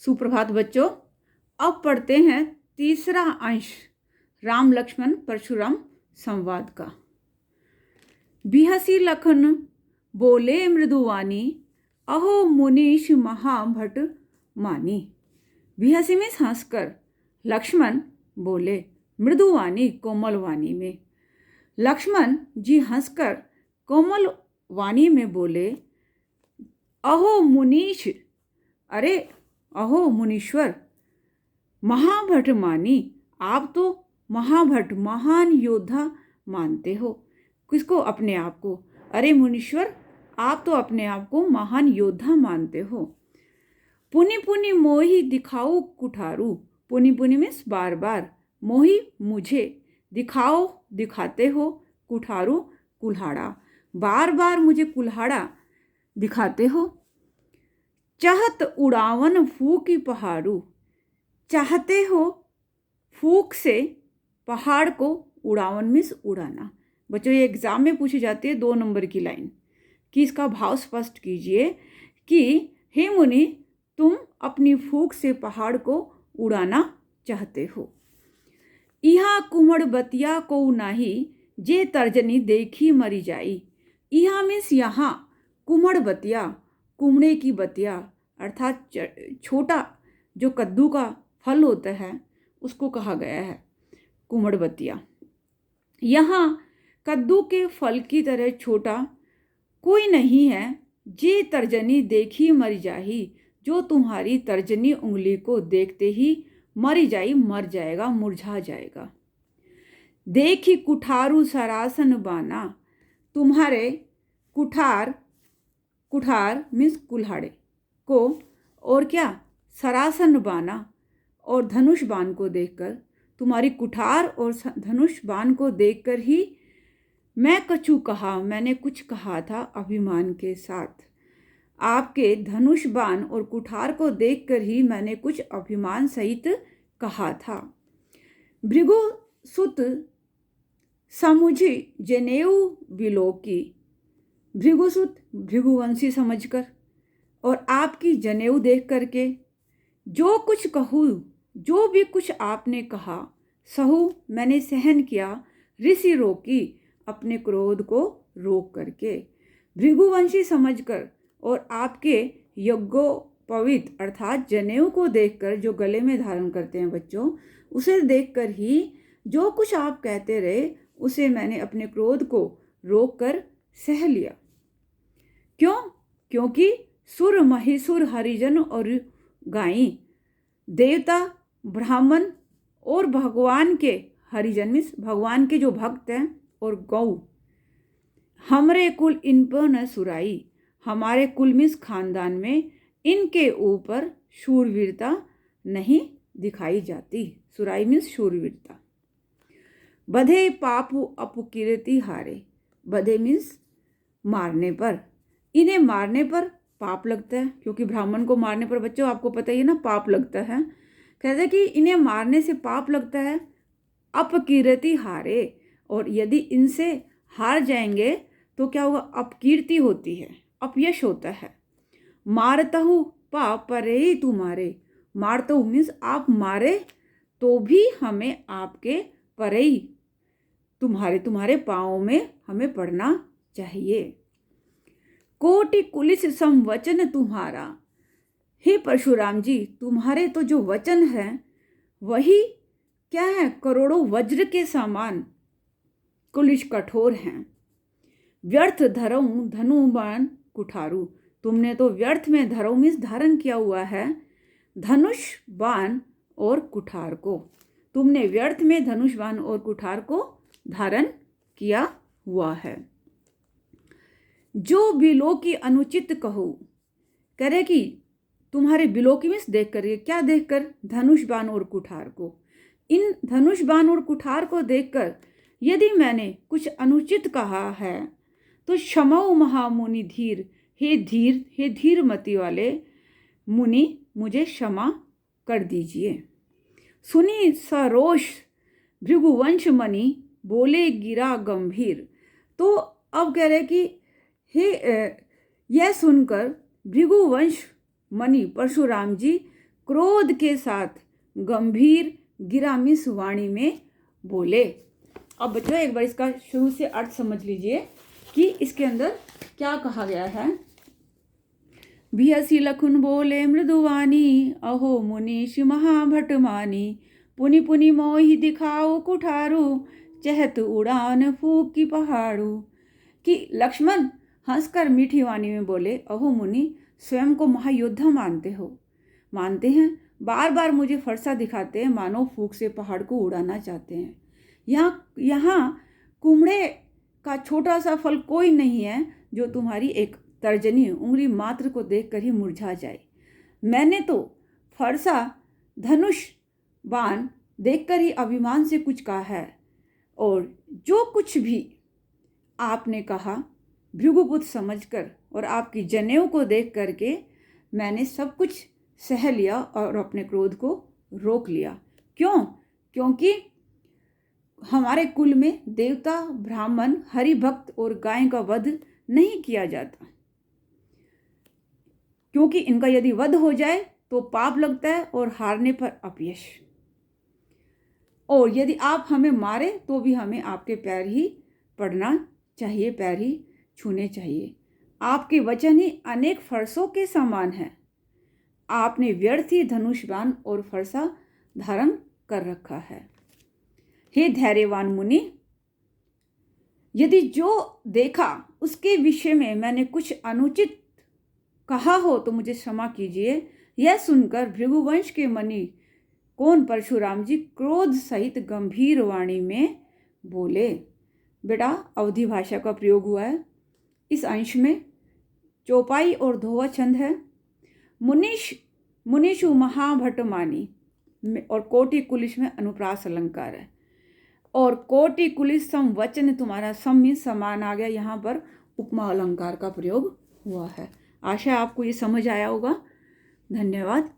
सुप्रभात बच्चों। अब पढ़ते हैं तीसरा अंश राम लक्ष्मण परशुराम संवाद का। बिहसी लखन बोले मृदुवानी, अहो मुनीश महाभट मानी। बिहसी में हंसकर लक्ष्मण बोले मृदुवानी कोमल वाणी में। लक्ष्मण जी हंसकर कोमल वाणी में बोले, अहो मुनीश, अरे अहो मुनीश्वर, महाभट मानी, आप तो महाभट महान योद्धा मानते हो। किसको? अपने आप को। अरे मुनीश्वर, आप तो अपने आप को महान योद्धा मानते हो। पुनि पुनि मोही दिखाओ कुठारू। पुनि पुनि मीन्स बार बार, मोही मुझे, दिखाओ दिखाते हो, कुठारू कुल्हाड़ा, बार बार मुझे कुल्हाड़ा दिखाते हो। चाहत उड़ावन फूकी पहाड़ू, चाहते हो फूक से पहाड़ को उड़ावन मीन्स उड़ाना। बच्चों ये एग्जाम में पूछी जाती है 2 नंबर की लाइन कि इसका भाव स्पष्ट कीजिए कि हे मुनि, तुम अपनी फूक से पहाड़ को उड़ाना चाहते हो। इहा कुमड़ बतिया को नाही, जे तर्जनी देखी मरी जाई। इहा मीन्स यहाँ, कुमड़ बतिया, कुमड़े की बतिया अर्थात छोटा जो कद्दू का फल होता है उसको कहा गया है कुमड़ बतिया। यहाँ कद्दू के फल की तरह छोटा कोई नहीं है, जे तर्जनी देखी मर जाही, जो तुम्हारी तर्जनी उंगली को देखते ही मरी जाई, मर जाएगा, मुरझा जाएगा। देखी कुठारू सरासन बाना, तुम्हारे कुठार, कुठार मीन्स कुल्हाड़े को, और क्या सरासन बाना और धनुष बाण को देखकर, तुम्हारी कुठार और धनुष बाण को देखकर ही मैं कछु कहा, मैंने कुछ कहा था अभिमान के साथ। आपके धनुष बाण और कुठार को देखकर ही मैंने कुछ अभिमान सहित कहा था। भृगु सुत समुझी जनेऊ बिलोकी, भृगुसुत भृगुवंशी समझकर और आपकी जनेऊ देख करके, जो कुछ कहूँ, जो भी कुछ आपने कहा, सहु मैंने सहन किया, ऋषि रोकी अपने क्रोध को रोक करके, भृगुवंशी समझकर और आपके यज्ञोपवीत अर्थात जनेऊ को देखकर, जो गले में धारण करते हैं बच्चों, उसे देखकर ही जो कुछ आप कहते रहे उसे मैंने अपने क्रोध को रोक कर सह लिया। क्यों? क्योंकि सुर महिसुर हरिजन और गाई, देवता ब्राह्मण और भगवान के, हरिजन मीन्स भगवान के जो भक्त हैं, और गौ, हमरे कुल इन पर न सुराई, हमारे कुल मीन्स खानदान में इनके ऊपर शूरवीरता नहीं दिखाई जाती। सुराई मीन्स शूरवीरता। बधे पापु अपकीर्ति हारे, बधे मीन्स मारने पर, इन्हें मारने पर पाप लगता है, क्योंकि ब्राह्मण को मारने पर बच्चों आपको पता ही है ना पाप लगता है। कहते हैं कि इन्हें मारने से पाप लगता है। अपकीर्ति हारे, और यदि इनसे हार जाएंगे तो क्या होगा? अपकीर्ति होती है, अपयश होता है। मारतहु पाप परे ही तुम्हारे, मारतहु मीन्स आप मारे तो भी हमें आपके परे ही, तुम्हारे पाँव में हमें पड़ना चाहिए। कोटि कुलिस संवचन तुम्हारा, हे परशुराम जी, तुम्हारे तो जो वचन है वही क्या है? करोड़ों वज्र के समान कुलिश कठोर हैं। व्यर्थ धरऊं धनु बाण कुठारू, तुमने तो व्यर्थ में धरऊ मीन्स धारण किया हुआ है धनुष बाण और कुठार को, तुमने व्यर्थ में धनुष बाण और कुठार को धारण किया हुआ है। जो बिलो की अनुचित कहो, करे कि तुम्हारे बिलो की मीन्स देख कर, क्या देखकर? धनुष बाण और कुठार को। इन धनुष बाण और कुठार को देखकर यदि मैंने कुछ अनुचित कहा है तो क्षमऊ महामुनि धीर, हे धीर, हे धीर मति वाले मुनि, मुझे क्षमा कर दीजिए। सुनी सरोष भृगुवंश मणि, बोले गिरा गंभीर। तो अब कह रहे कि हे यह सुनकर भृगुवंश मणि परशुराम जी क्रोध के साथ गंभीर गिरामिस वाणी में बोले। अब बच्चों एक बार इसका शुरू से अर्थ समझ लीजिए कि इसके अंदर क्या कहा गया है। बिहसी लखुन बोले मृदुवानी, अहो मुनीष महाभट मानी, पुनि पुनि मोहि दिखाओ कुठारू, चहत उड़ान फूक की पहाड़ू। कि लक्ष्मण हंसकर मीठी वाणी में बोले, अहो मुनि, स्वयं को महायोद्धा मानते हैं, बार बार मुझे फरसा दिखाते हैं, मानो फूक से पहाड़ को उड़ाना चाहते हैं। यहाँ कुमड़े का छोटा सा फल कोई नहीं है जो तुम्हारी एक तर्जनी उंगली मात्र को देखकर ही मुरझा जाए। मैंने तो फरसा धनुष बाण देखकर ही अभिमान से कुछ कहा है, और जो कुछ भी आपने कहा भृगुपुत्र समझकर और आपकी जनेऊ को देख करके मैंने सब कुछ सह लिया और अपने क्रोध को रोक लिया। क्यों? क्योंकि हमारे कुल में देवता, ब्राह्मण, हरि भक्त और गाय का वध नहीं किया जाता, क्योंकि इनका यदि वध हो जाए तो पाप लगता है और हारने पर अपयश। और यदि आप हमें मारे तो भी हमें आपके पैर ही पड़ना चाहिए, पैर ही छूने चाहिए। आपके वचन ही अनेक फरसों के समान है। आपने व्यर्थ ही धनुष बाण और फरसा धारण कर रखा है। हे धैर्यवान मुनि, यदि जो देखा उसके विषय में मैंने कुछ अनुचित कहा हो तो मुझे क्षमा कीजिए। यह सुनकर भृगुवंश के मुनि कौन परशुराम जी क्रोध सहित गंभीर वाणी में बोले। बेटा अवधी भाषा का प्रयोग हुआ है। इस अंश में चौपाई और धोवा छंद है। मुनीषु महाभट मानी और कोटि कुलिश में अनुप्रास अलंकार है। और कोटि कुलिश सम वचन तुम्हारा सम में समान आ गया, यहाँ पर उपमा अलंकार का प्रयोग हुआ है। आशा आपको ये समझ आया होगा। धन्यवाद।